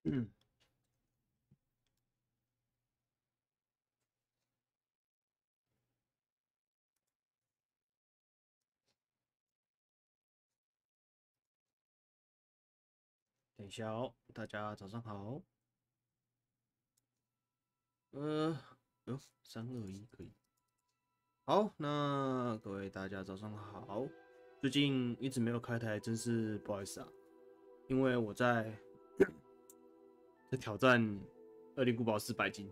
嗯，等一下哦，大家早上好。3、2、1可以。好，那各位大家早上好。最近一直没有开台，真是不好意思啊，因为我在挑战20古堡4白金。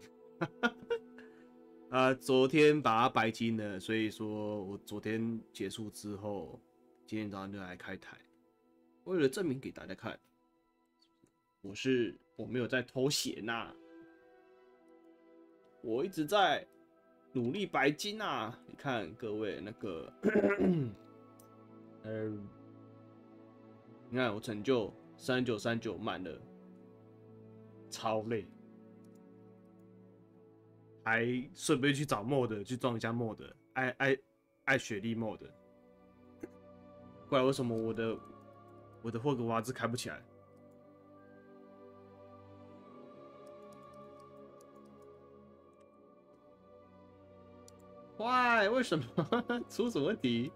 昨天把它白金了，所以说我昨天结束之后，今天早上就来开台，为了证明给大家看，我没有在偷闲呐，我一直在努力白金啊！你看各位那个，你看我成就3939满了，超累，还顺便去找 mod 去装一下 mod，爱雪莉 mod，怪为什么我的霍格华兹开不起来？坏，为什么出什么问题？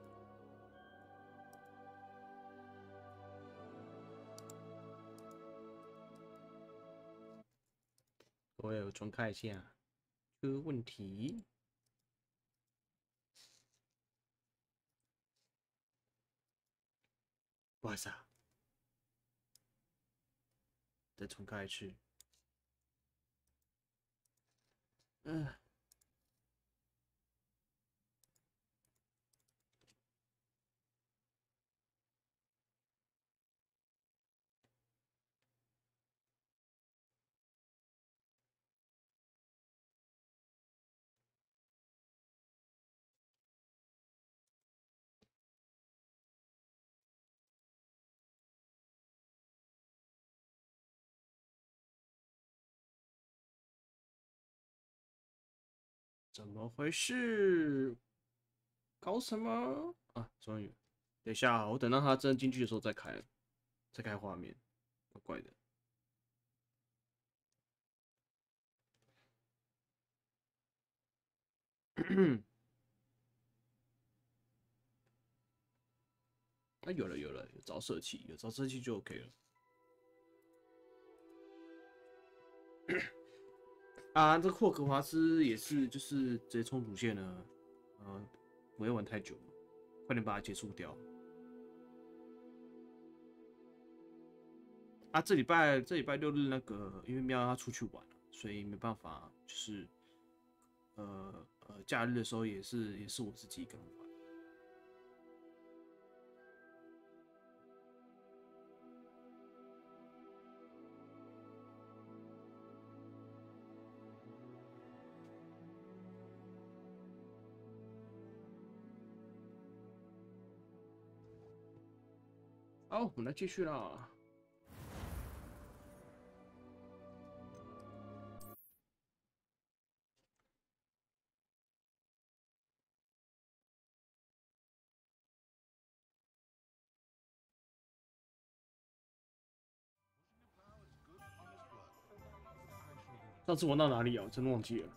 我有重看一下这个问题。不好意思啊，再重开一次。怎么回事？搞什么啊？终于，等一下，我等到他真的进去的时候再开画面，怪怪的。啊，有了，有着色器，有着色器就 OK 了。啊，这霍格华兹也是，就是直接冲主线了，不会玩太久，快点把它结束掉。啊，这礼拜6日那个，因为喵他出去玩了，所以没办法，就是假日的时候也是我自己一个人玩。好，我们来继续啦。上次玩到哪里啊？我真忘记了。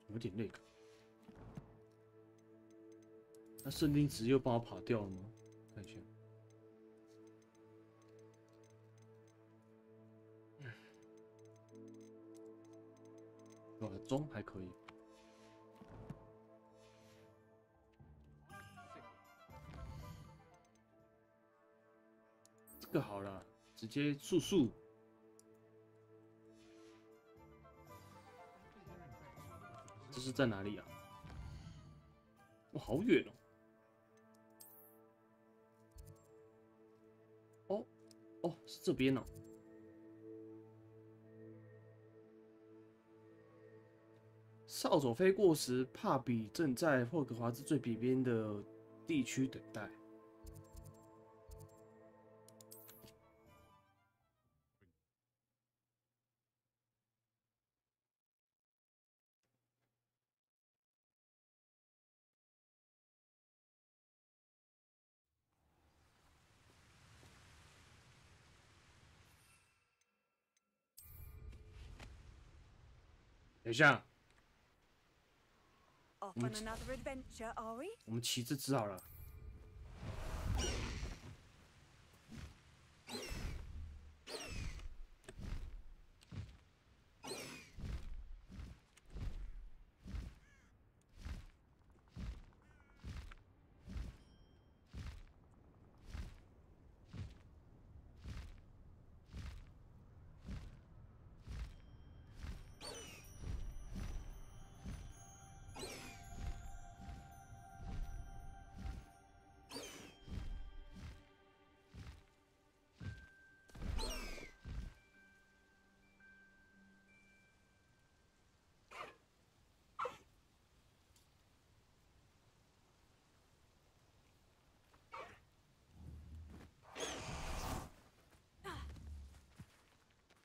有点累。那圣丁值又帮我跑掉了吗？看一下。中还可以。这个好了，直接速速。这是在哪里啊？哇，好远哦！哦，是这边哦。扫帚飞过时，帕比正在霍格华兹最北边的地区等待。一下， Off on another adventure, are we? 我们骑这只好了。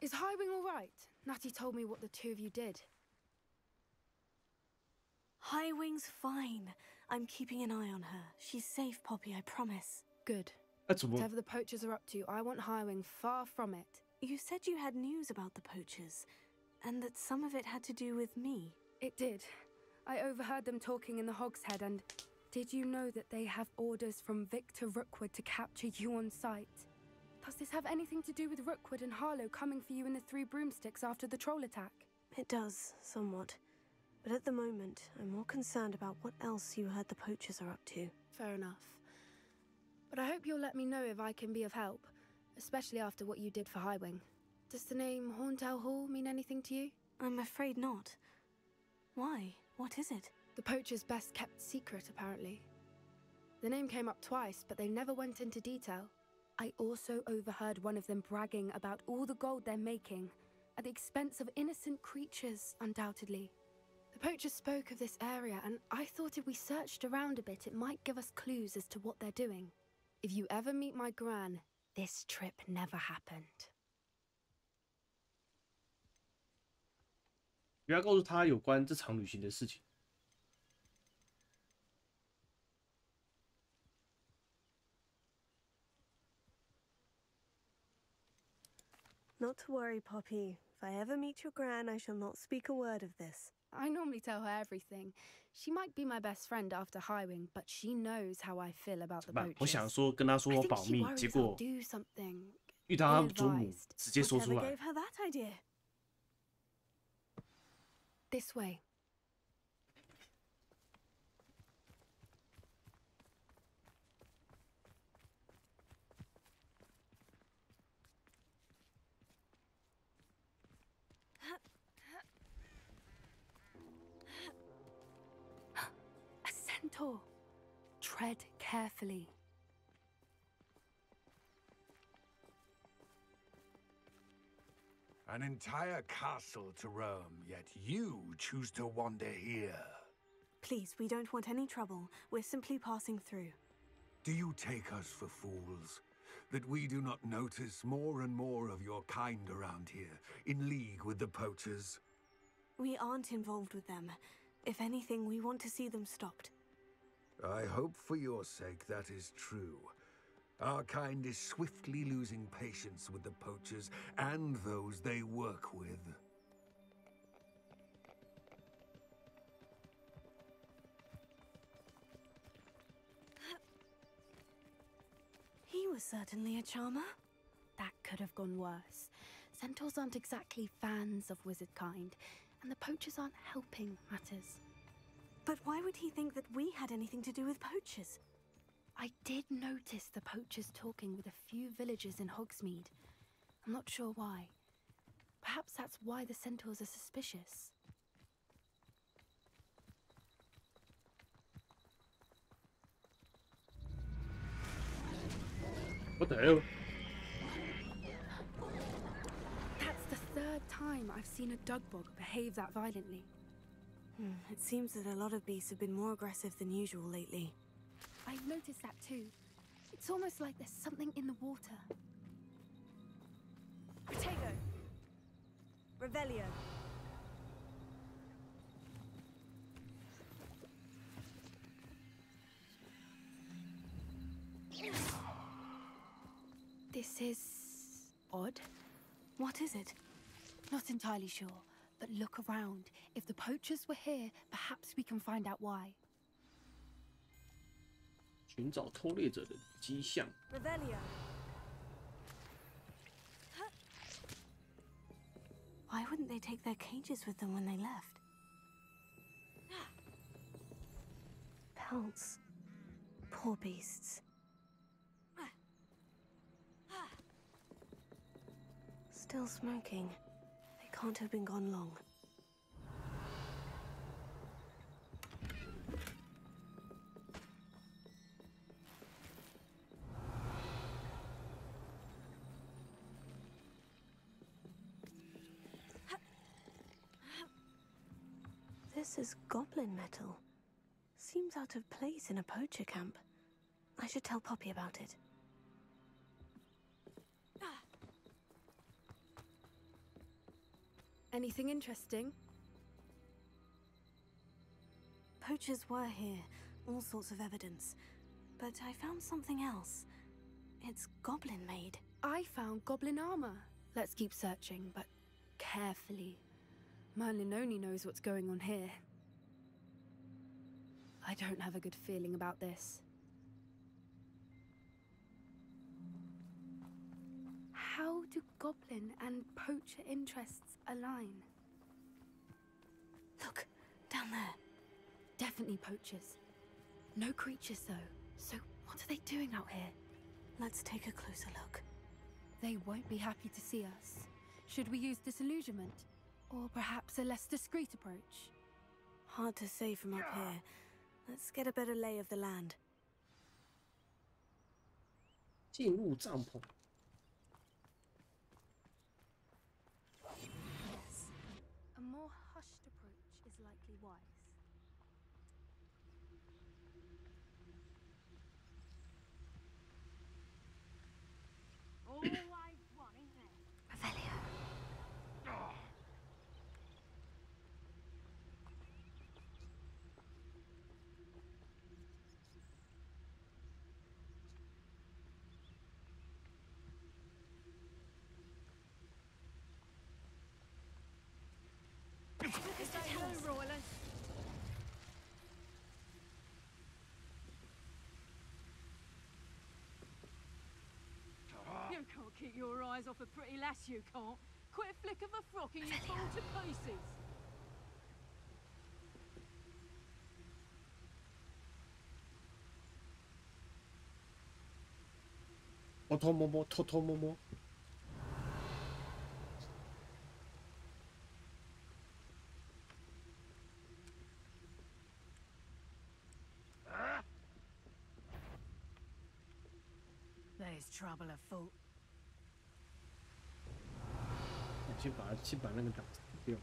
Is Highwing all right? Natty told me what the two of you did. Highwing's fine. I'm keeping an eye on her. She's safe, Poppy, I promise. Good. 怎么 Whatever the poachers are up to, I want Highwing far from it. You said you had news about the poachers, and that some of it had to do with me. It did. I overheard them talking in the Hogshead, and did you know that they have orders from Victor Rookwood to capture you on sight? Does this have anything to do with Rookwood and Harlow coming for you in the Three Broomsticks after the troll attack? It does, somewhat. But at the moment, I'm more concerned about what else you heard the poachers are up to. Fair enough. But I hope you'll let me know if I can be of help, especially after what you did for Highwing. Does the name Horntail Hall mean anything to you? I'm afraid not. Why? What is it? The poachers' best kept secret, apparently. The name came up twice, but they never went into detail. I also overheard one of them bragging about all the gold they're making, at the expense of innocent creatures, undoubtedly. The poachers spoke of this area, and I thought if we searched around a bit, it might give us clues as to what they're doing. If you ever meet my gran, this trip never happened. 不要告诉他有关这场旅行的事情。 Not to worry, Poppy. If I ever meet your gran, I shall not speak a word of this. I normally tell her everything. She might be my best friend after Highwing, but she knows how I feel about the poachers. 我想说跟他说保密，结果 do something 遇到他祖母，直接说出 Whatever 来。 gave her that idea? This way. A centaur. Tread carefully. An entire castle to roam, yet you choose to wander here. Please, we don't want any trouble. We're simply passing through. Do you take us for fools? That we do not notice more and more of your kind around here, in league with the poachers? We aren't involved with them. If anything, we want to see them stopped. I hope for your sake that is true. Our kind is swiftly losing patience with the poachers and those they work with. He was certainly a charmer. That could have gone worse. Centaurs aren't exactly fans of wizard kind, and the poachers aren't helping matters. But why would he think that we had anything to do with poachers? I did notice the poachers talking with a few villagers in Hogsmeade. I'm not sure why. Perhaps that's why the centaurs are suspicious. What the hell? That's the third time I've seen a dugbog behave that violently. It seems that a lot of beasts have been more aggressive than usual lately. I've noticed that too. It's almost like there's something in the water. Protego. Revelio. This is odd. What is it? Not entirely sure, But look around. If the poachers were here, perhaps we can find out why. 寻找偷猎者的迹象。 Revelio. Why wouldn't they take their cages with them when they left? Pelts. Poor beasts. Still smoking. They can't have been gone long. This is goblin metal. Seems out of place in a poacher camp. I should tell Poppy about it. Anything interesting? Poachers were here, all sorts of evidence. But I found something else. It's goblin made. I found goblin armor. Let's keep searching, but carefully. Merlin only knows what's going on here. I don't have a good feeling about this. How do goblin and poacher interests align? Look, down there. Definitely poachers. No creatures though. So what are they doing out here? Let's take a closer look. They won't be happy to see us. Should we use disillusionment? Or perhaps a less discreet approach? Hard to say from up here. Let's get a better lay of the land. 进入帐篷。 A more hushed approach is likely wise. Always one, ain't there? Revelio. Hello, Royland. You can't keep your eyes off a pretty lass, you can't. Quit a flick of a frock and you fall to pieces.偷偷摸摸，偷偷摸摸。 There's trouble afoot. 先把那个挡掉。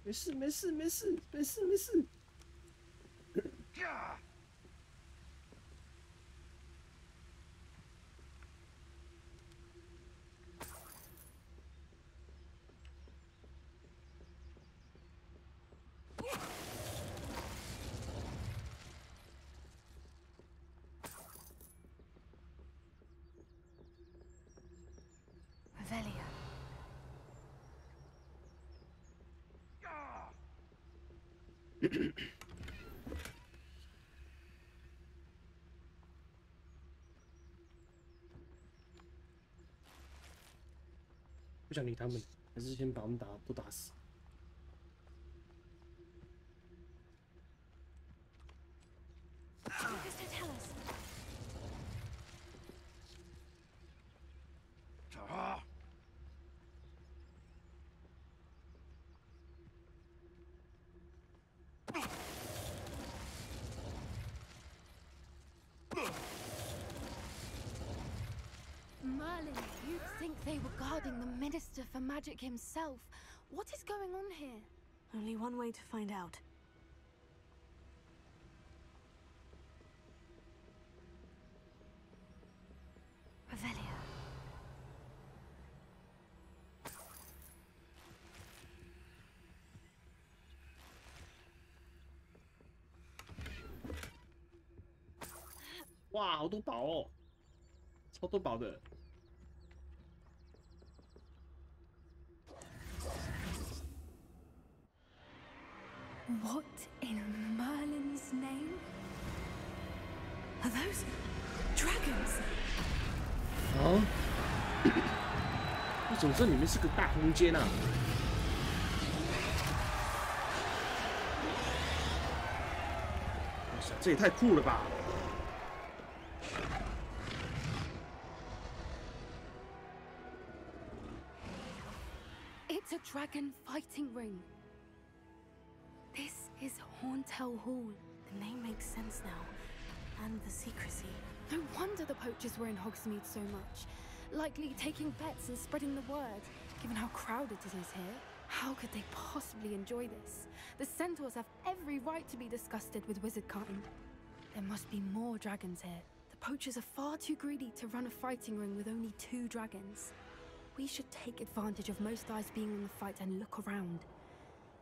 没事没事没事没事没事。Revelio. 不想理他们，还是先把他们都打死。 Merlin, you'd think they were guarding the Minister for Magic himself. What is going on here? Only one way to find out. Revelio. 哇，好多宝哦，超多宝的。What in Merlin's name? Are those dragons? 啊？为什么这里面是个大空间啊？哇塞，这也太酷了吧！ It's a dragon fighting ring. This is Horntail Hall. The name makes sense now. And the secrecy. No wonder the poachers were in Hogsmeade so much. Likely taking bets and spreading the word, given how crowded it is here. How could they possibly enjoy this? The centaurs have every right to be disgusted with wizard kind. There must be more dragons here. The poachers are far too greedy to run a fighting ring with only 2 dragons. We should take advantage of most eyes being on the fight and look around.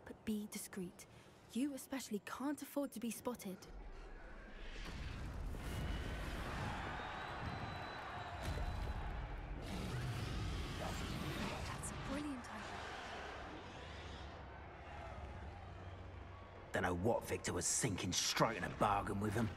But be discreet. You especially can't afford to be spotted. That's a brilliant idea. Don't know what Victor was thinking, striking a bargain with him.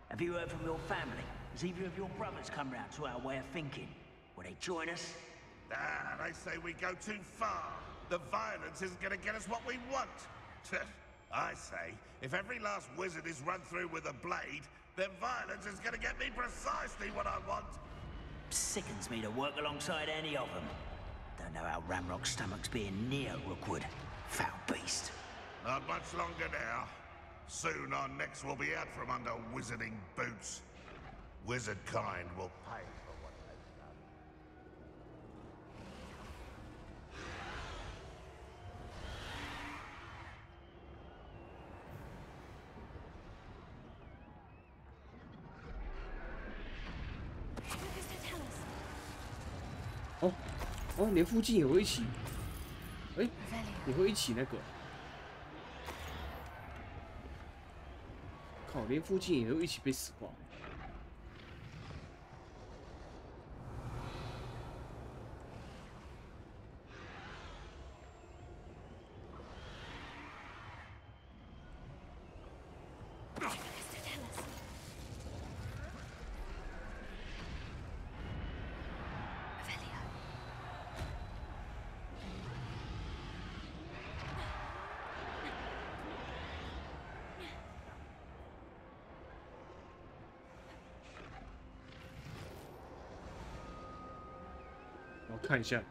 Have you heard from your family? Has either of your brothers come round to our way of thinking? Will they join us? Ah, they say we go too far. The violence isn't gonna get us what we want. I say, if every last wizard is run through with a blade, then violence is gonna get me precisely what I want. Sickens me to work alongside any of them. Don't know how Ramrock's stomach's being near Rookwood. Foul beast. Not much longer now. Soon our necks will be out from under wizarding boots. Wizard kind will pay for what they've done. Oh, 哦，连附近也会一起，哎，也会一起那个。 靠，连附近也都一起被死光。我看一下，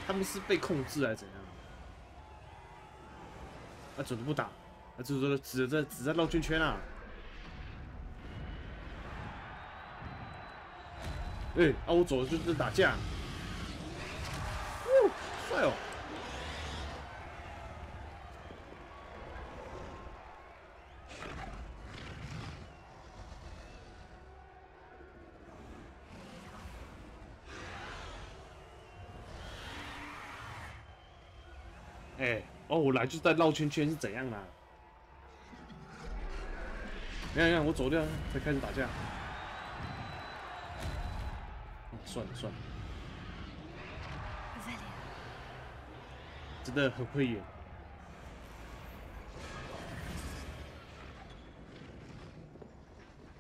他们是被控制还是怎样？啊，怎么不打？啊，就是只在绕圈圈啊！哎，啊，我走的就是打架。哦，帅哦！ 哎，哦，我来就在绕圈圈是怎样啦？你看，我走掉才开始打架。算了算了，真的很会演。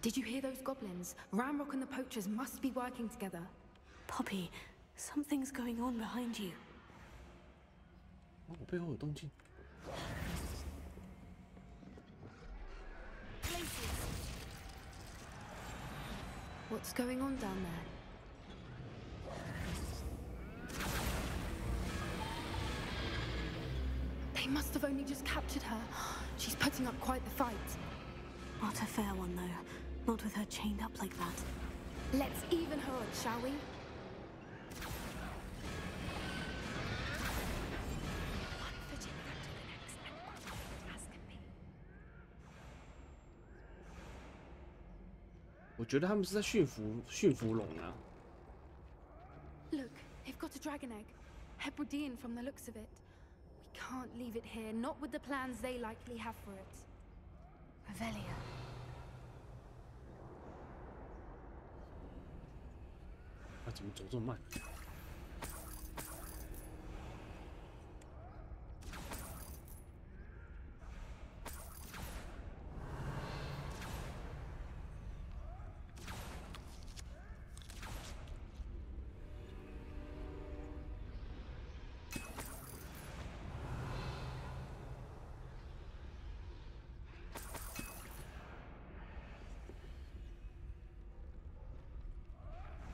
Did you hear those goblins? Ramrock and the poachers must be working together. Poppy, something's going on behind you. 我背后有动静。What's going on down there? They must have only just captured her. She's putting up quite the fight. Not a fair one, though. Not with her chained up like that. Let's even her odds, shall we? One foot in front of the next and quiet as can be. 我觉得他们是在驯服龙啊。 Look, they've got a dragon egg. Hebridean from the looks of it. We can't leave it here, not with the plans they likely have for it. Revelio. 他怎么走这么慢？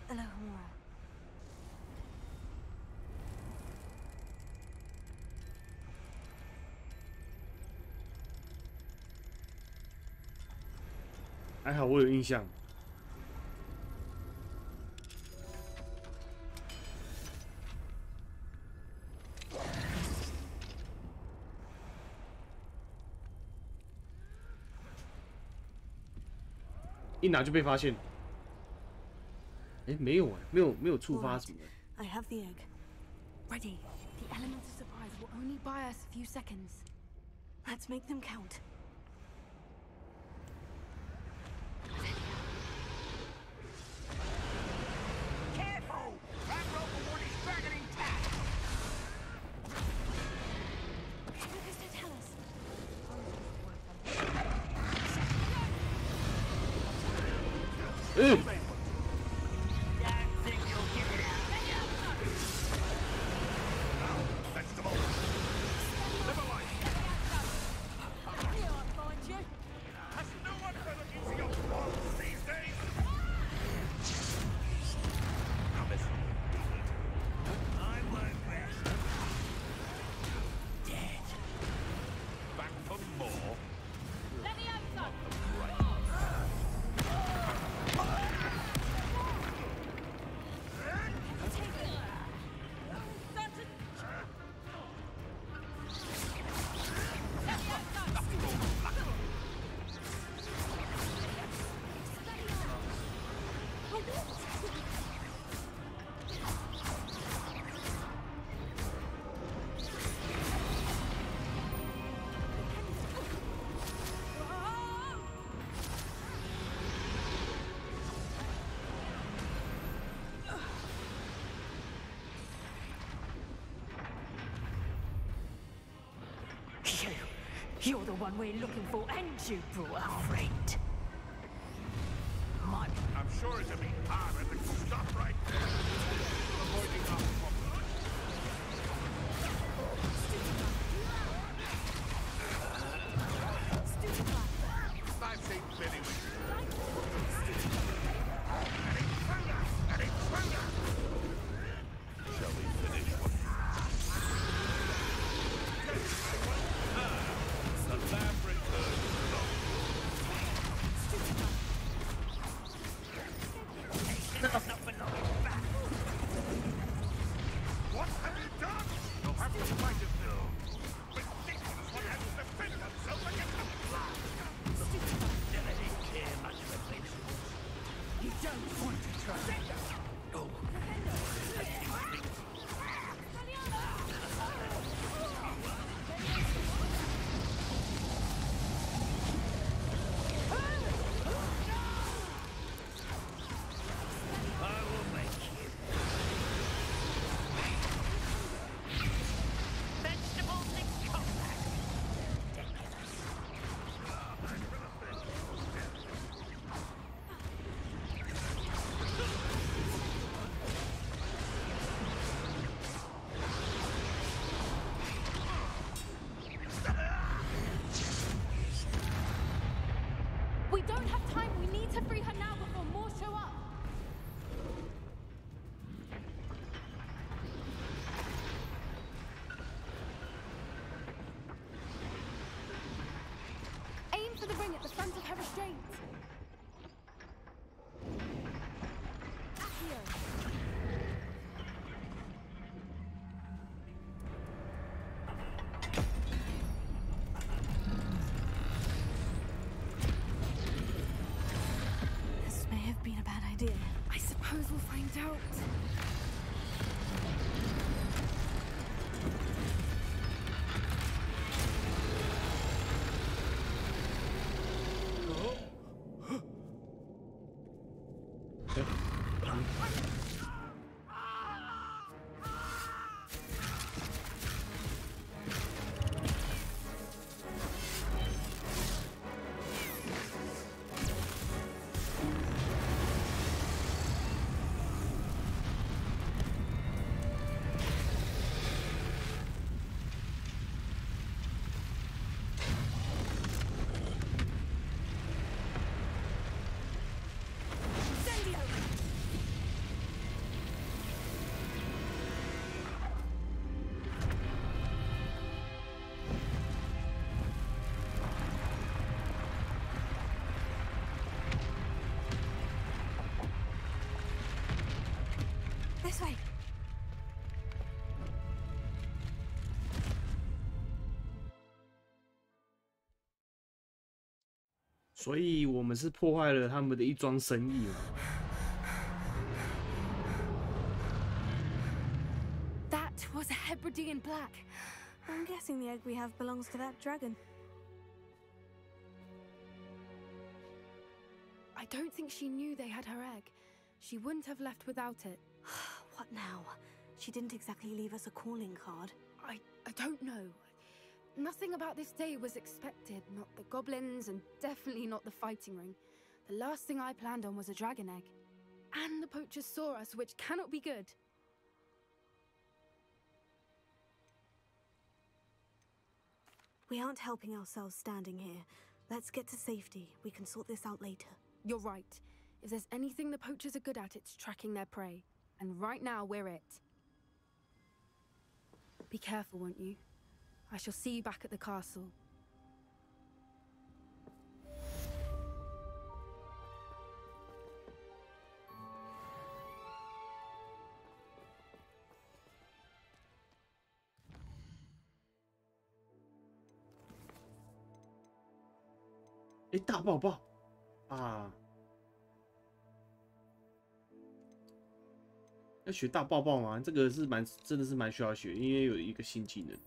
Alohomora. 还好我有印象。一拿就被发现。哎，没有哎，没有触发什么。 I have the egg. Ready. The element of surprise will only buy us a few seconds. Let's make them count. Careful! Ramrock will want his dragon intact! What does that tell us? Don't think you'll get it out. Vegetable. Never mind. Here I find you. Has no one heard of using your balls these days? Now listen. I won't rest. Dead. Back for more. Leviosa! You're the one we're looking for, and you brought a friend. My I'm sure it'll be hard to stop right there. Avoiding our problem. I've seen many wings. And intruder! Shall we finish what? The lab returns alone. What have you done? You'll have to fight it now. Ridiculous what has to defend themselves against the blood. didn't care much for vegetables. You don't want to try. Oh. I will make you. Vegetables in combat. Ridiculous. suppose we'll find out. Okay. 所以我们是破坏了他们的一桩生意嘛。That was a Hebridean black. I'm guessing the egg we have belongs to that dragon. I don't think she knew they had her egg. She wouldn't have left without it. What now? She didn't exactly leave us a calling card. I don't know. Nothing about this day was expected. Not the goblins, and definitely not the fighting ring. The last thing I planned on was a dragon egg. And the poachers saw us, which cannot be good. We aren't helping ourselves standing here. Let's get to safety. We can sort this out later. You're right. If there's anything the poachers are good at, it's tracking their prey. And right now, we're it. Be careful, won't you? I shall see you back at the castle. Eh, 大爆爆啊！要学大爆爆吗？这个是真的是蛮需要学，因为有一个新技能。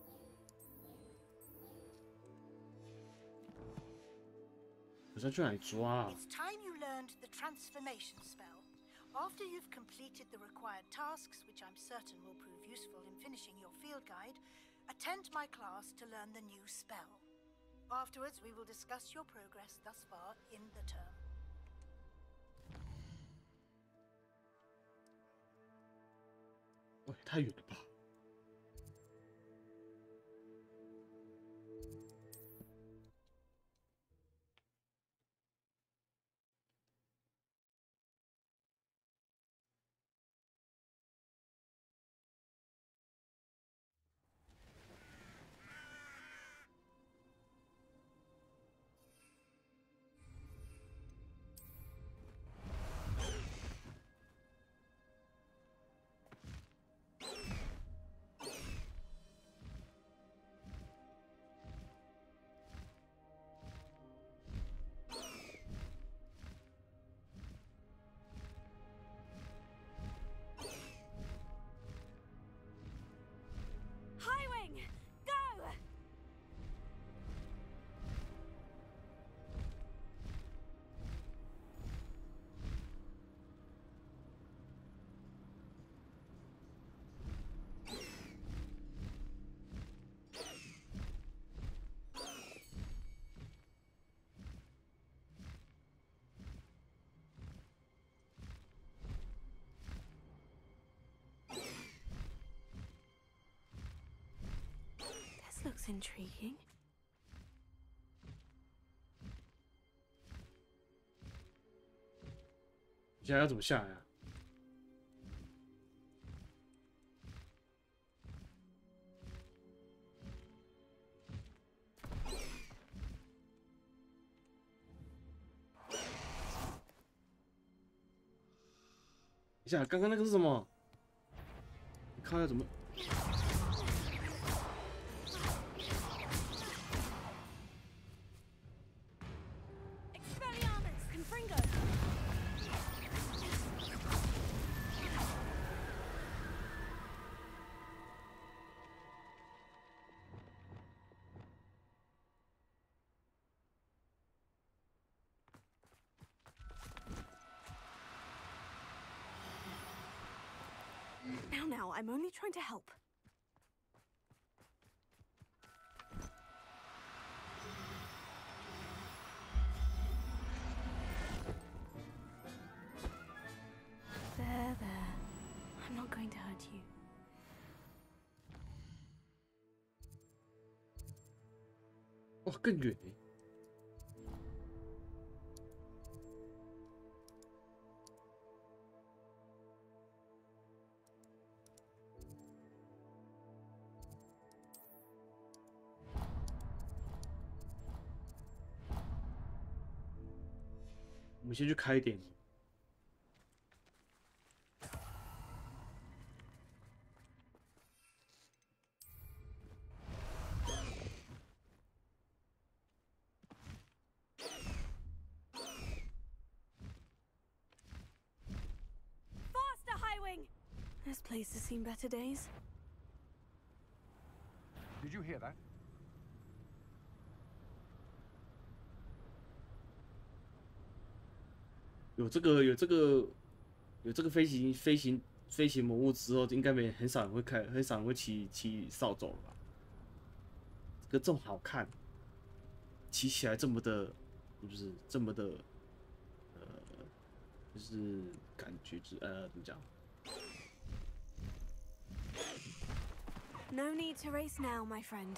我要去哪里抓啊？ It's time you learned the transformation spell. After you've completed the required tasks, which I'm certain will prove useful in finishing your field guide, attend my class to learn the new spell. Afterwards, we will discuss your progress thus far in the term. 喂，太远了吧！Looks intriguing. 现在要怎么下来啊？一下，刚刚那个是什么？你看要怎么？ Expelliarmus, Confringo! Now, I'm only trying to help. There. I'm not going to hurt you. 哇，更远欸。我们先去开点。This place has seen better days. Did you hear that? 有这个飞行魔物之后，应该很少人会很少人会骑扫帚了吧？这么好看，骑起来这么的，就是这么的，就是感觉怎么讲？ No need to race now, my friend.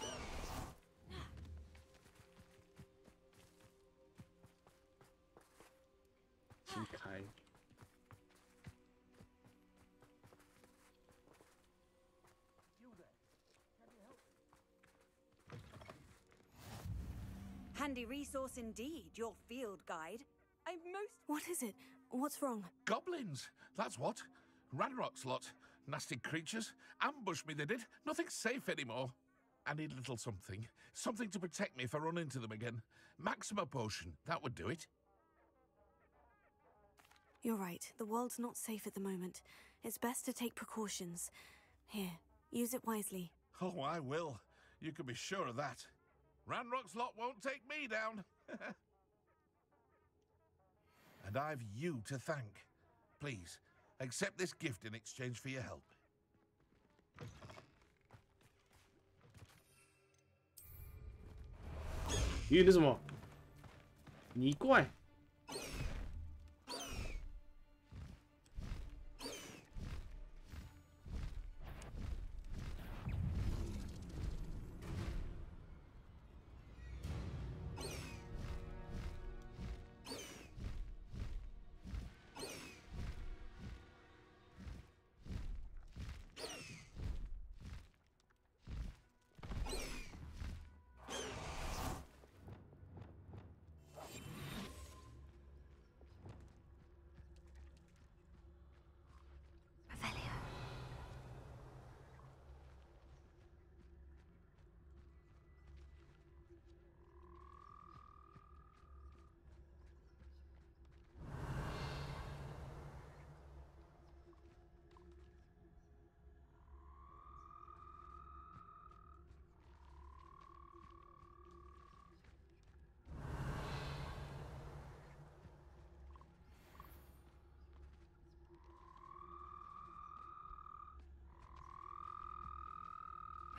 先开。Handy resource indeed, your field guide. I'm most. What is it? What's wrong? Goblins, that's what. Ranrock's lot. Nasty creatures. Ambushed me, they did. Nothing's safe anymore. I need a little something. Something to protect me if I run into them again. Maxima potion, that would do it. You're right. The world's not safe at the moment. It's best to take precautions. Here, use it wisely. Oh, I will. You can be sure of that. Ranrock's lot won't take me down. And I've you to thank. Please, accept this gift in exchange for your help. 咦，那什么？泥怪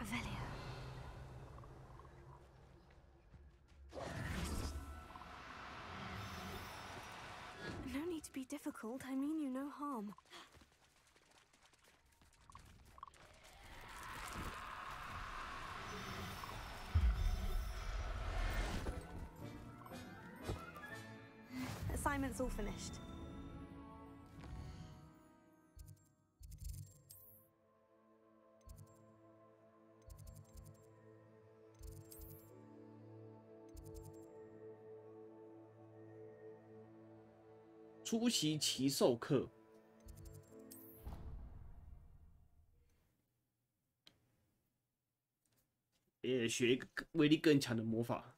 ？Revelio. No need to be difficult. I mean you no harm. Assignment's all finished.出席奇兽课，也学一个威力更强的魔法。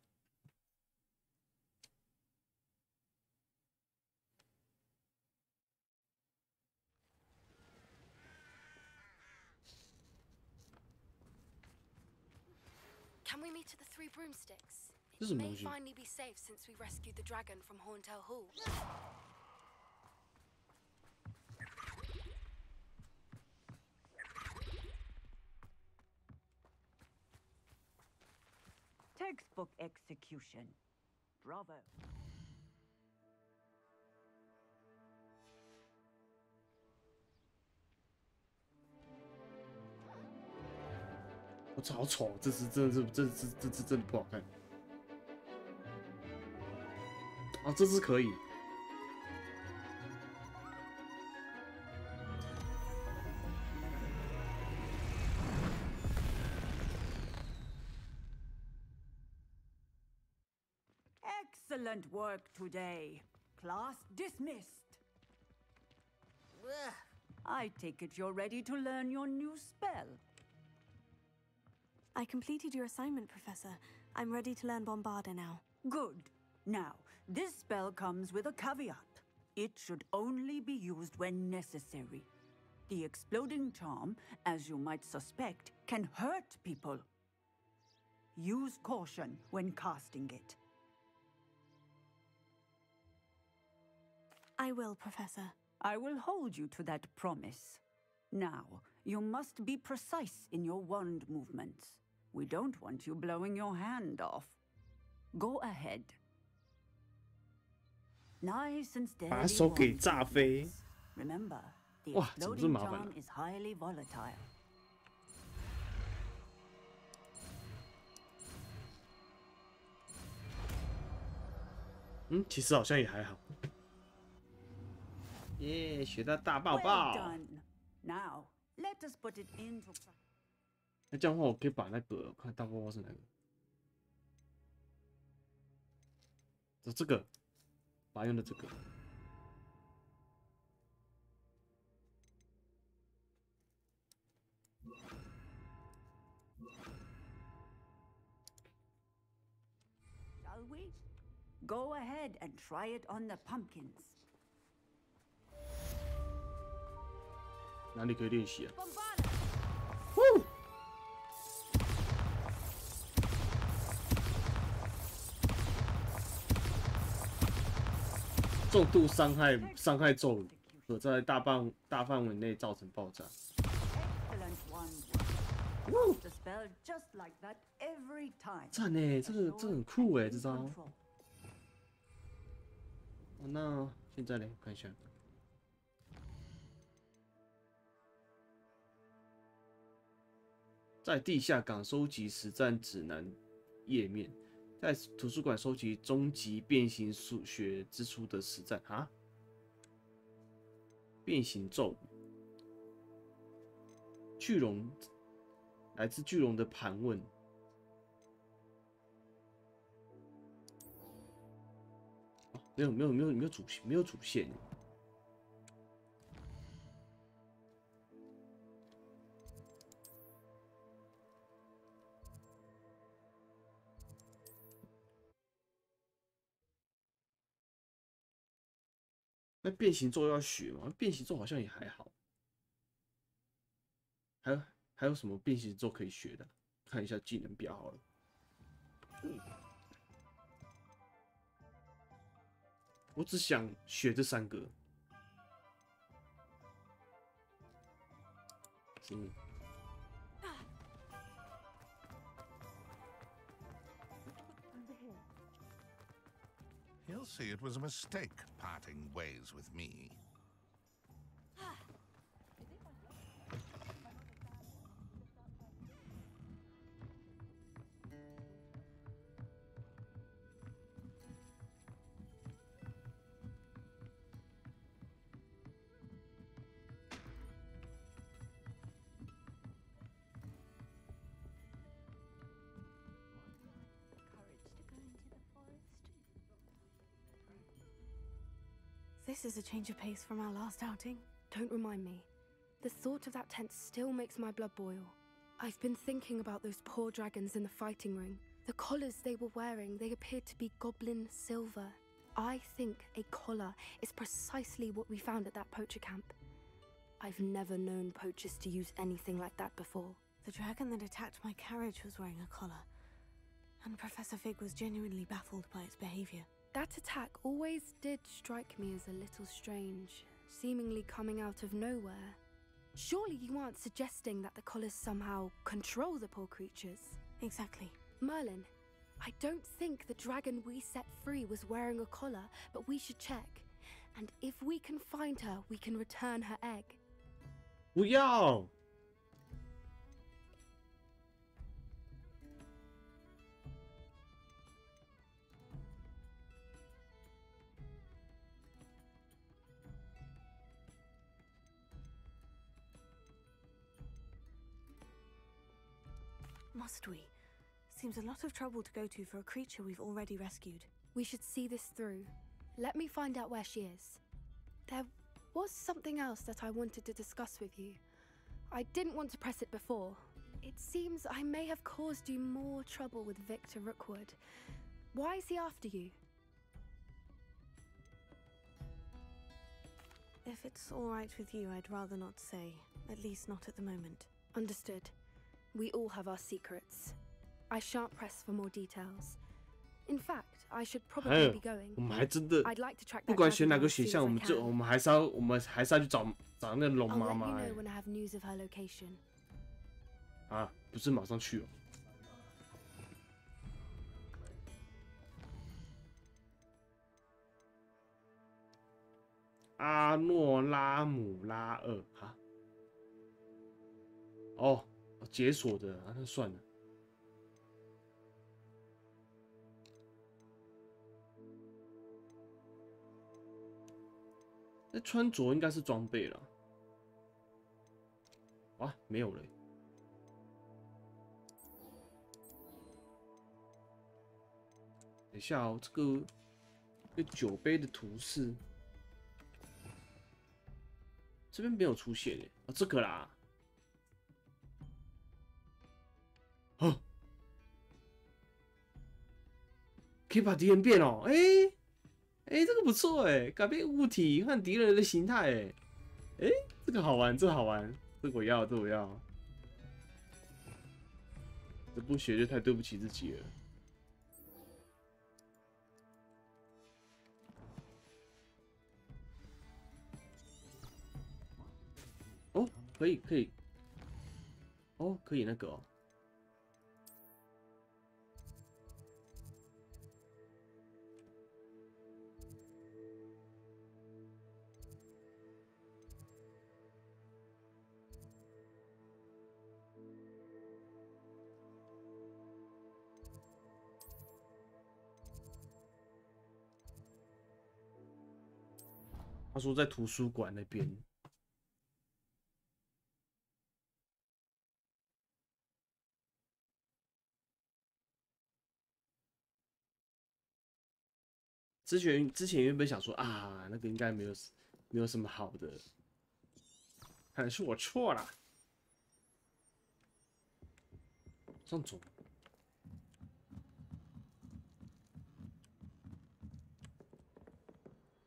Can we meet at the Three Broomsticks? 这 It 是什么 may 东西？ finally be safe since we rescued the dragon from Horntail Hall. Textbook execution. Bravo. 我操，好丑！这是真的不好看。啊，这只可以。Excellent work today. Class dismissed. I take it you're ready to learn your new spell. I completed your assignment, Professor. I'm ready to learn Bombarda now. Good. Now, this spell comes with a caveat. It should only be used when necessary. The exploding charm, as you might suspect, can hurt people. Use caution when casting it. I will, Professor. I will hold you to that promise. Now, you must be precise in your wand movements. We don't want you blowing your hand off. Go ahead. Nice and steady. 把他手给炸飞。 Remember, the 哇，怎么这 exploding 么麻烦 charm is highly volatile. 其实好像也还好。耶，学到大爆 Well 爆！ done. Now, let us put it into practice. 那这样的话，我可以把那个看大爆爆是哪个？这个，把它用的这个。Shall we? Go ahead and try it on the pumpkins. 哪里可以练习啊？重度伤害咒语，可在大范围内造成爆炸。 Excellent one. Cast the spell just like that every time. 赞呢，这很酷哎，这招。 Control. 那现在呢？看一下。在地下港收集实战指南页面，在图书馆收集终极变形数学之初的实战啊，变形咒语，巨龙，来自巨龙的盘问。哦，没有主线。 那变形咒要学吗？变形咒好像也还好。还有什么变形咒可以学的？看一下技能表好了。我只想学这3个。是。 He'll see it was a mistake parting ways with me. This is a change of pace from our last outing. Don't remind me. The thought of that tent still makes my blood boil. I've been thinking about those poor dragons in the fighting ring. The collars they were wearing, they appeared to be goblin silver. I think a collar is precisely what we found at that poacher camp. I've never known poachers to use anything like that before. The dragon that attacked my carriage was wearing a collar. And Professor Fig was genuinely baffled by its behavior. That attack always did strike me as a little strange, seemingly coming out of nowhere. Surely you aren't suggesting that the collars somehow control the poor creatures? Exactly. Merlin, I don't think the dragon we set free was wearing a collar, but we should check. And if we can find her, we can return her egg. 不要。Must we? Seems a lot of trouble to go to for a creature we've already rescued. We should see this through. Let me find out where she is. There was something else that I wanted to discuss with you. I didn't want to press it before. It seems I may have caused you more trouble with Victor Rookwood. Why is he after you? If it's all right with you, I'd rather not say. At least not at the moment. Understood. We all have our secrets. I shan't press for more details. In fact, I should probably be going. 我们还真的 I'd like to track 不 that 管 down 选哪个 as 选 soon 项， as 我 I 们 can. 我们还是要去找那个龙 I'll 妈 let 妈 you 欸 know when I have news of her location. 啊，不是马上去哦。阿诺拉姆拉二哈，哦，解锁的啊，那算了。那穿着应该是装备了。哇，没有了欸。等一下哦，这个酒杯的图示，这边没有出现耶。哦，这个啦。哦，可以把敌人变哦，哎，这个不错哎，改变物体和敌人的形态哎，这个好玩，这个好玩，这个我要，这个我要。这不学就太对不起自己了。哦，可以，哦，可以那个哦。他说在图书馆那边。之前原本想说啊，那个应该没有什么好的，看来是我错了。上走。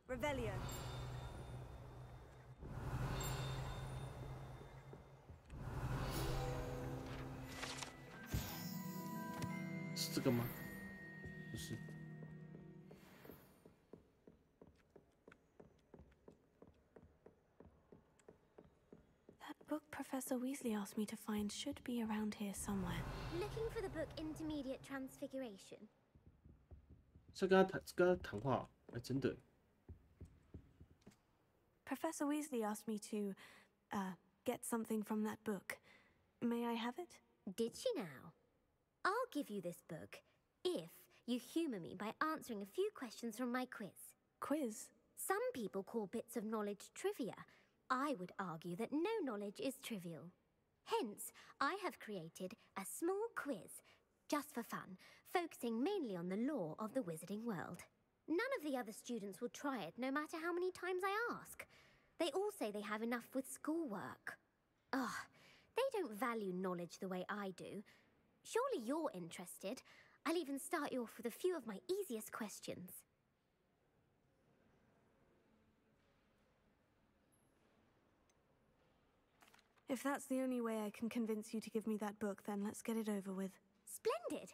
Revelio. 是这个吗？不是。That book Professor Weasley asked me to find should be around here somewhere. Looking for the book Intermediate Transfiguration. 是跟他谈话，哎，真的。Professor Weasley asked me to, get something from that book. May I have it? Did she now? I'll give you this book if you humour me by answering a few questions from my quiz. Quiz? Some people call bits of knowledge trivia. I would argue that no knowledge is trivial. Hence, I have created a small quiz, just for fun, focusing mainly on the lore of the wizarding world. None of the other students will try it, no matter how many times I ask. They all say they have enough with schoolwork. Ugh, they don't value knowledge the way I do. Surely you're interested. I'll even start you off with a few of my easiest questions. If that's the only way I can convince you to give me that book, then let's get it over with. Splendid!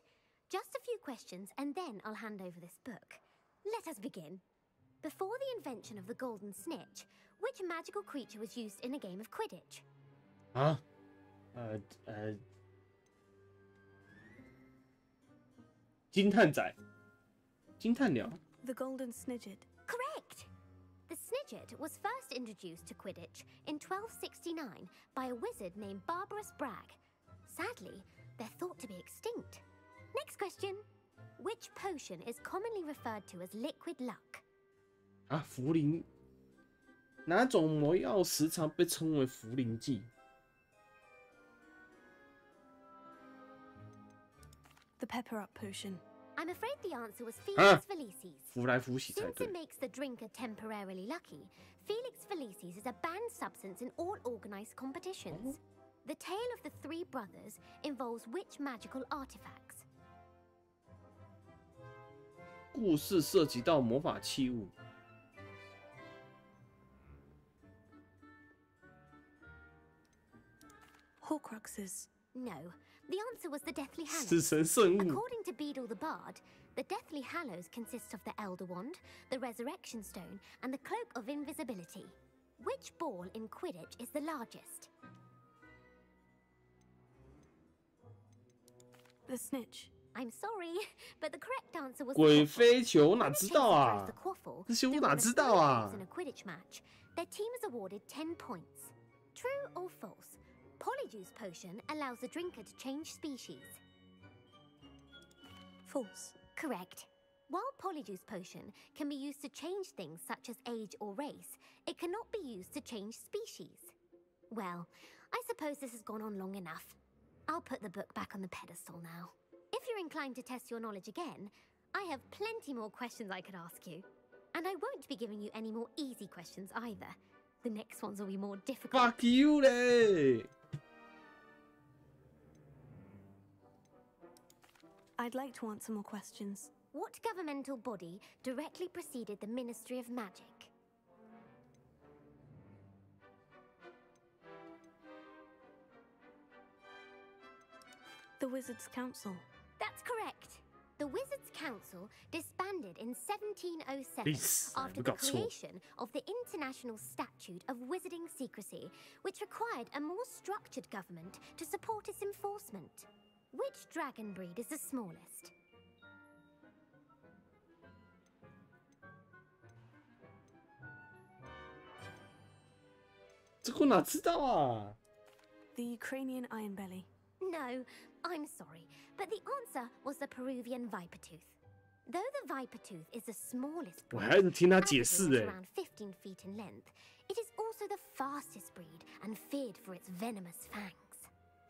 Just a few questions, and then I'll hand over this book. Let us begin. Before the invention of the golden snitch, which magical creature was used in a game of Quidditch? Huh? 惊叹仔，惊叹鸟。 The golden snidget. Correct! The snidget was first introduced to Quidditch in 1269 by a wizard named Barbarous Bragg. Sadly, they're thought to be extinct. Next question. Which potion is commonly referred to as liquid luck? 啊，茯苓，哪种魔药时常被称为茯苓剂？ The pepper up potion. I'm afraid the answer was Felix Felicis. 扶来扶起才 Since 对 it。makes the drinker temporarily lucky, Felix Felicis is a banned substance in all organized competitions. The tale of the three brothers involves which magical artifacts? 故事涉及到魔法器物。 Horcruxes. No. The answer was the Deathly 死 Hallows. 神圣物。 According to Beedle the Bard, the Deathly Hallows consists of the Elder Wand, the Resurrection Stone, and the Cloak of Invisibility. Which ball in Quidditch is the largest? The snitch. I'm sorry, but the correct answer was 鬼 the quaffle. 飞球哪 When a 知 chaser 道 throws 啊 the？quaffle 这些我 through 哪 one of 知 three 道啊 holes in a Quidditch match, their team is awarded 10 points. True or false? Polyjuice potion allows the drinker to change species. False. Correct. While Polyjuice potion can be used to change things such as age or race, it cannot be used to change species. Well, I suppose this has gone on long enough. I'll put the book back on the pedestal now. If you're inclined to test your knowledge again, I have plenty more questions I could ask you. And I won't be giving you any more easy questions either. The next ones will be more difficult. Fuck you 嘞！ I'd like to answer more questions. What governmental body directly preceded the Ministry of Magic? The Wizards' Council. That's correct. The Wizards' Council disbanded in 1707 Peace. after the creation of the International Statute of Wizarding Secrecy, which required a more structured government to support its enforcement. Which dragon breed is the smallest?这个哪知道啊？ The Ukrainian Ironbelly. No, I'm sorry, but the answer was the Peruvian viper tooth. Though the viper tooth is the smallest 我 breed, 还是听他 averaging 解释 at 的。 around 15 feet in length, it is also the fastest breed and feared for its venomous fangs.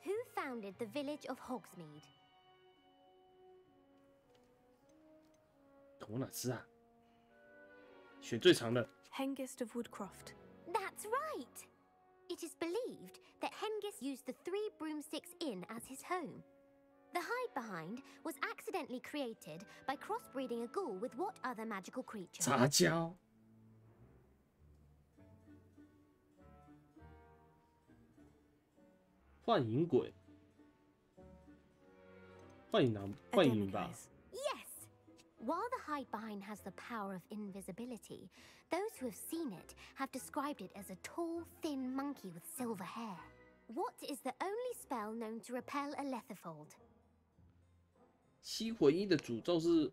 Who founded the village of Hogsmeade? 我哪知啊？选最长的。 Hengist of Woodcroft. That's right! It is believed that Hengist used the 3 Broomsticks Inn as his home. The hide-behind was accidentally created by crossbreeding a ghoul with what other magical creature? 杂交。幻影鬼。幻影狼，幻影吧。 Yes! While the hide-behind has the power of invisibility, those who have seen it have described it as a tall, thin monkey with silver hair. What is the only spell known to repel a letherfold? 七回一的诅咒是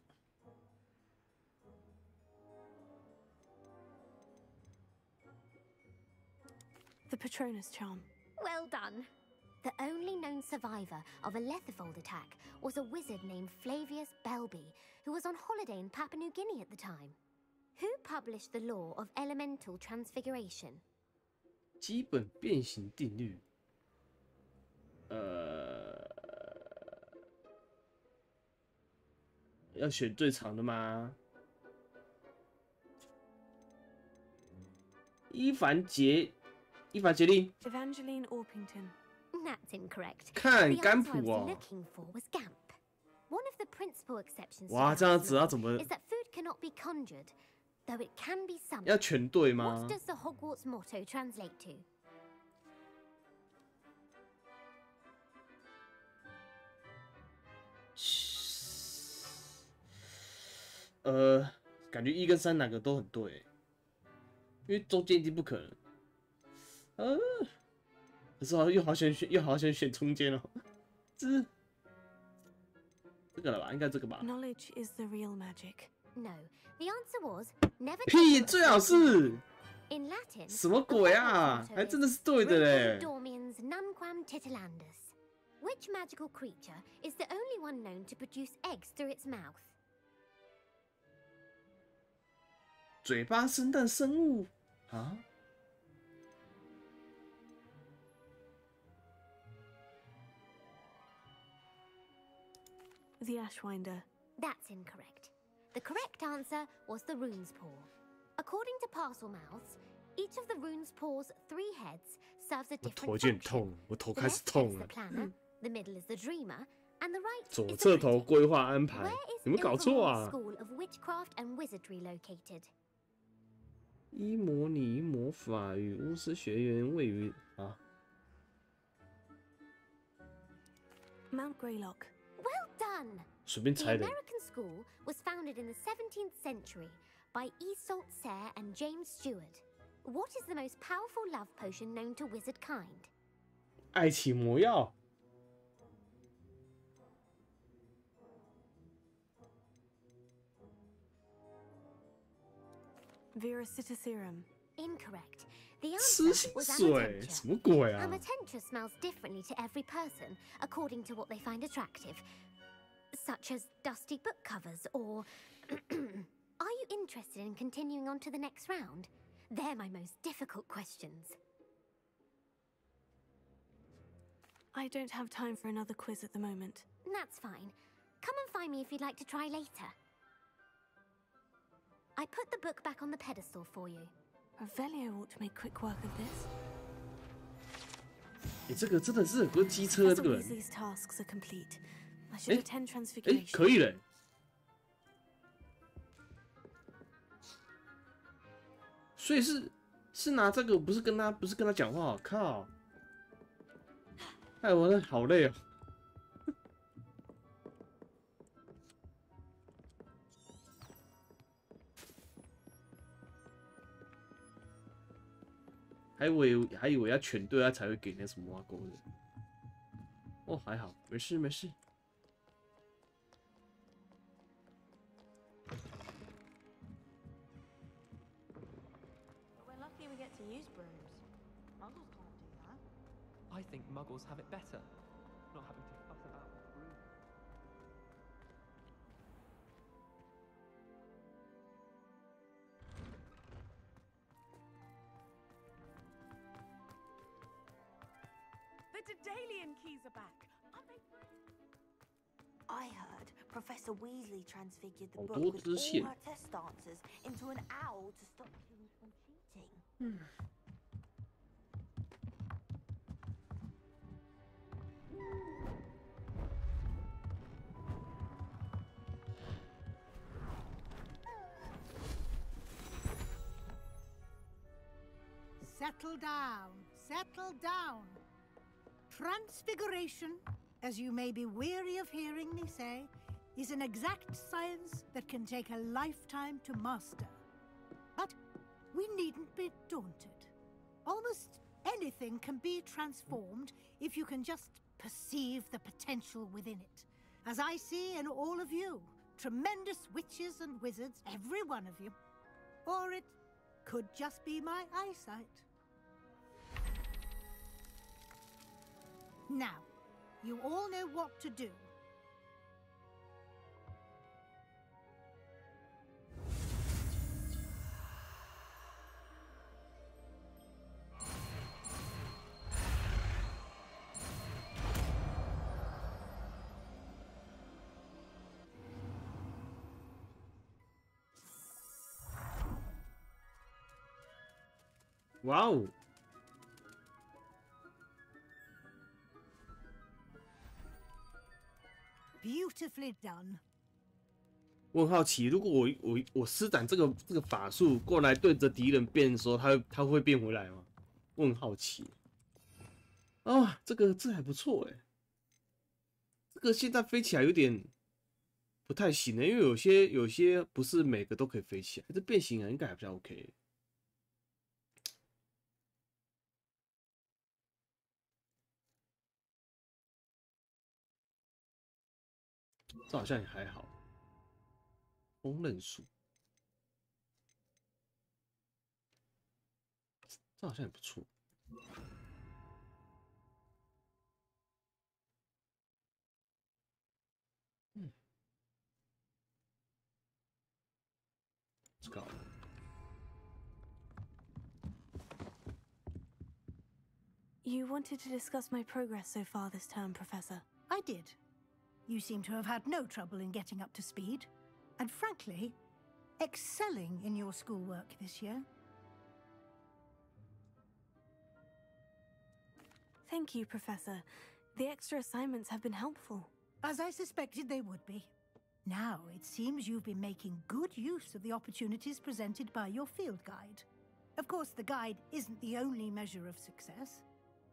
The Patronus Charm. Well done! The only known survivor of a letherfold attack was a wizard named Flavius Belby, who was on holiday in Papua New Guinea at the time. Who published the law of elemental transfiguration? 基本变形定律。要选最长的吗？伊凡杰利。 Evangeline Orpington. That's incorrect. 看 The 甘 answer I 普 was 哦。 looking for was Gamp. One of the principal exceptions to 哇， that 这样子要 law 怎么 is that food cannot be conjured, though it can be 要 summoned. 全对吗 What？does the Hogwarts motto translate to? 感觉1跟3哪个都很对，因为中间一定不可能。可是又好想选中间哦，这这个了吧？应该这个吧？ Knowledge is the real magic. No, the answer was never. 屁，最好是 In Latin. 什么鬼啊？还真的是对的嘞。 Dormiens nunquam titilandus. Which magical creature is the only one known to produce eggs through its mouth? 嘴巴生蛋生物啊？ The Ashwinder. That's incorrect. The correct answer was the rune's paw. According to parcel mouths, each of the rune's paw's 3 heads serves a 我 different 头有点 function. 痛，我头 The 开始 left 痛 is the 了。 planner, the middle is the dreamer, and the right 左 is 侧 the 头 critic. 规划安排 Where is 有没有搞错 Ilvermorny's 啊？ School of Witchcraft and Wizardry located? 伊摩尼魔法与巫师学院位于啊， Mount Greylock. Well done! 随便 The 猜的。 American school was founded in the 17th century by Isolde Sayre and James Stewart. What is the most powerful love potion known to wizard kind? 爱情魔药， Veracitiserum. Incorrect. The 吃 answer 心 was 水， Amatentia. 什么鬼啊？ Amatentia smells differently to every person, according to what they find attractive, such as dusty book covers or... Are you interested in continuing on to the next round? They're my most difficult questions. I don't have time for another quiz at the moment. That's fine. Come and find me if you'd like to try later. I put the book back on the pedestal for you. Revelio ought to make quick work of this. 你这个真的是很多机车，这 Professor 个人。 Weasley's tasks are complete. I should attend 哎， Transfiguration. 可以嘞。所以是拿这个，不是跟他讲话，靠！哎，我好累哦。还以为要全对他才会给那什么挖沟的。哦，还好，没事没事。 We're lucky we get to use brooms. Muggles can't do that. I think Muggles have it better, not having to fuss about with brooms. The Daedalian keys are back. I heard Professor Weasley transfigured the 好 book 多 with 支 all 线。 her test answers into an owl to stop students from cheating. Settle down, settle down. Transfiguration, as you may be weary of hearing me say, is an exact science that can take a lifetime to master. But we needn't be daunted. Almost anything can be transformed if you can just perceive the potential within it. As I see in all of you, tremendous witches and wizards, every one of you. Or it could just be my eyesight. Now, you all know what to do. Wow. Beautifully done. 我很好奇，如果我施展这个法术过来对着敌人变的时候，他会变回来吗？我很好奇。啊，这还不错哎。这个现在飞起来有点不太行了，因为有些不是每个都可以飞起来，这变形应该还比较 OK。这好像也还好。锋刃术，这好像也不错。这个好。 You wanted to discuss my progress so far this term, Professor. I did. You seem to have had no trouble in getting up to speed, and frankly, excelling in your schoolwork this year. Thank you, Professor. The extra assignments have been helpful. As I suspected they would be. Now, it seems you've been making good use of the opportunities presented by your field guide. Of course, the guide isn't the only measure of success.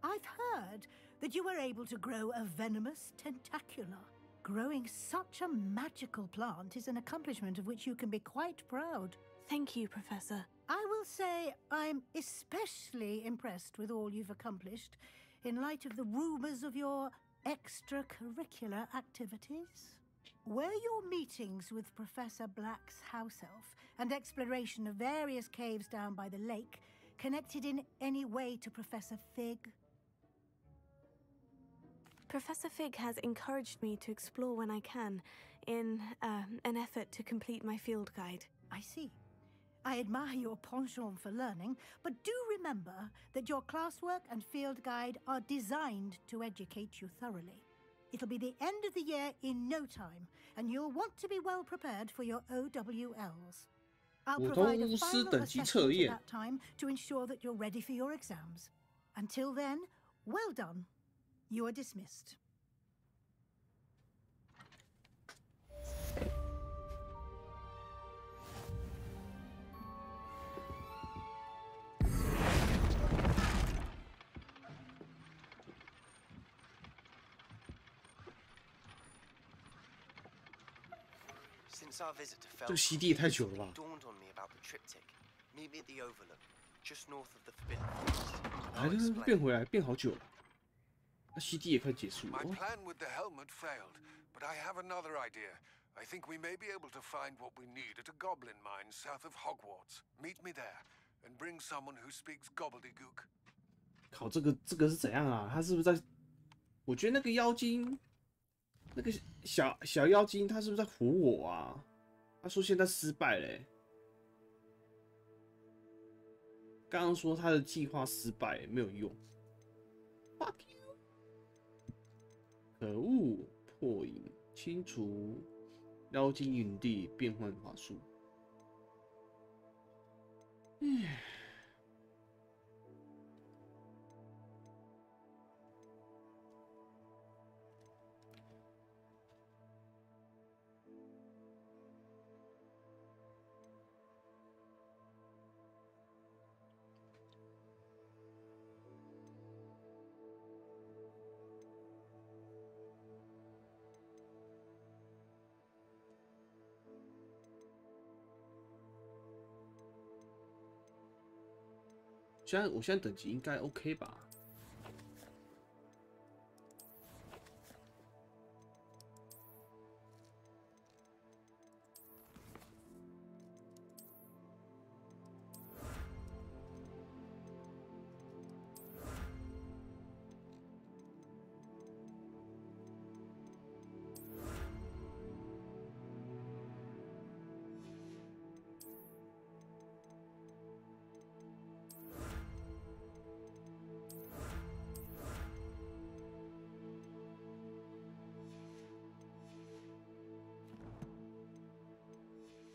I've heard that you were able to grow a venomous tentacula. Growing such a magical plant is an accomplishment of which you can be quite proud. Thank you, Professor. I will say I'm especially impressed with all you've accomplished in light of the rumors of your extracurricular activities. Were your meetings with Professor Black's house elf and exploration of various caves down by the lake connected in any way to Professor Fig? Professor Fig has encouraged me to explore when I can, in an effort to complete my field guide. I see. I admire your penchant for learning, but do remember that your classwork and field guide are designed to educate you thoroughly. It'll be the end of the year in no time, and you'll want to be well prepared for your OWLs. I'll provide a final assessment at that time to ensure that you're ready for your exams. Until then, well done. You are dismissed. 这个吸地也太久了吧！还是变回来，变好久了。那吸地也快结束了。My plan with the helmet failed, but I have another idea. I think we may be able to find what we need at a goblin mine south of Hogwarts. Meet me there, and bring someone who speaks gobbledygook. 靠，这个是怎样啊？他是不是在？我觉得那个妖精，那个小妖精，他是不是在唬我啊？他说现在失败了。刚刚说他的计划失败，没有用。Fuck you！ 可恶，破影，清除妖精云地变换法术。唉。我现在等级应该 OK 吧？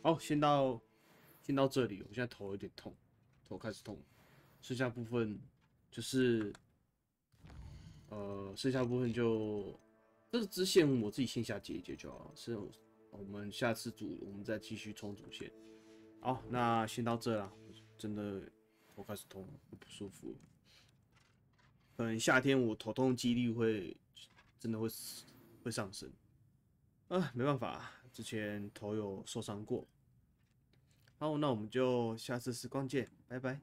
好，先到这里。我现在头有点痛，头开始痛。剩下部分就是，剩下部分就这个支线我自己线下解一解就好了。是，我们下次我们再继续冲主线。好，那先到这啦。真的头开始痛，不舒服。可能夏天我头痛的几率真的会上升。没办法，之前头有受伤过。好，那我们就下次时光见，拜拜。